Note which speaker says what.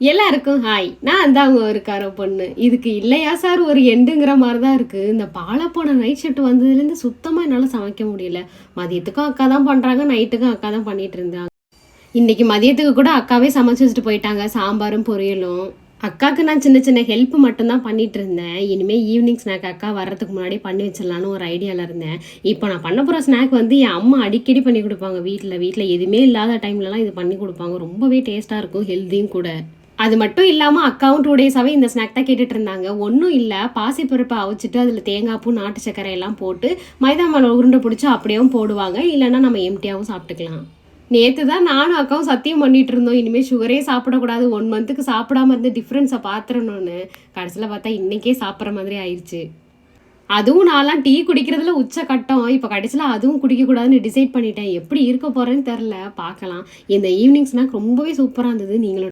Speaker 1: எல்லாருக்கும் ஹாய். நான் தான் உங்க ஊருக்கார பொண்ணு. இதுக்கு இல்லையா சார் ஒரு எண்டுங்கிற மாரி தான் இருக்கு. இந்த பாலப்போன நைட் ஷிஃப்ட் வந்ததுலேருந்து சுத்தமா என்னால சமைக்க முடியல. மதியத்துக்கும் அக்கா தான் பண்றாங்க, நைட்டுக்கும் அக்கா தான் பண்ணிட்டு இருந்தாங்க. இன்னைக்கு மதியத்துக்கு கூட அக்காவே சமைச்சு வச்சுட்டு போயிட்டாங்க. சாம்பாரும், பொரியலும். அக்காக்கு நான் சின்ன சின்ன ஹெல்ப் மட்டும் தான் பண்ணிட்டு இருந்தேன். இனிமே ஈவினிங் ஸ்நாக் அக்கா வர்றதுக்கு முன்னாடி பண்ணி வச்சிடலான்னு ஒரு ஐடியால இருந்தேன். இப்போ நான் பண்ண போற ஸ்நாக் வந்து என் அம்மா அடிக்கடி பண்ணி குடுப்பாங்க வீட்ல. வீட்ல எதுவுமே இல்லாத டைம்லலாம் இது பண்ணி குடுப்பாங்க. ரொம்பவே டேஸ்ட்டா இருக்கும். ஹெல்தியும் கூட. அது மட்டும் இல்லாம அக்காவும் 2 டேஸாவே இந்த ஸ்நாக் தான் கேட்டுட்டு இருந்தாங்க. ஒண்ணும் இல்ல, பாசிப்பருப்ப அவிச்சுட்டு அதில தேங்காய் பூ, நாட்டு சர்க்கரை எல்லாம் போட்டு மைதா மாவுல உருண்டை புடிச்சு அப்படியேவும் போடுவாங்க. இல்லன்னா நம்ம எம்ப்டியாவும் சாப்பிட்டுக்கலாம். நேத்து தான் நானும் அக்காவும் சத்தியம் பண்ணிட்டு இருந்தோம். இனிமே சுகரே சாப்பிடக்கூடாது. 1 மந்த்துக்கு சாப்பிடாம இருந்து டிஃபரன்ஸ பாத்துறணும்னு. கடைசில பார்த்தா இன்னைக்கே சாப்பிடுற மாதிரி ஆயிருச்சு. அதுவும் நான்லாம் டீ குடிக்கிறதுல உச்ச கட்டம். இப்ப கடைசில அதுவும் குடிக்கக்கூடாதுன்னு டிசைட் பண்ணிட்டேன். எப்படி இருக்க போறேன்னு தெரியல. பார்க்கலாம். இந்த ஈவினிங் ஸ்நாக் ரொம்பவே சூப்பரா இருந்தது. நீங்களும்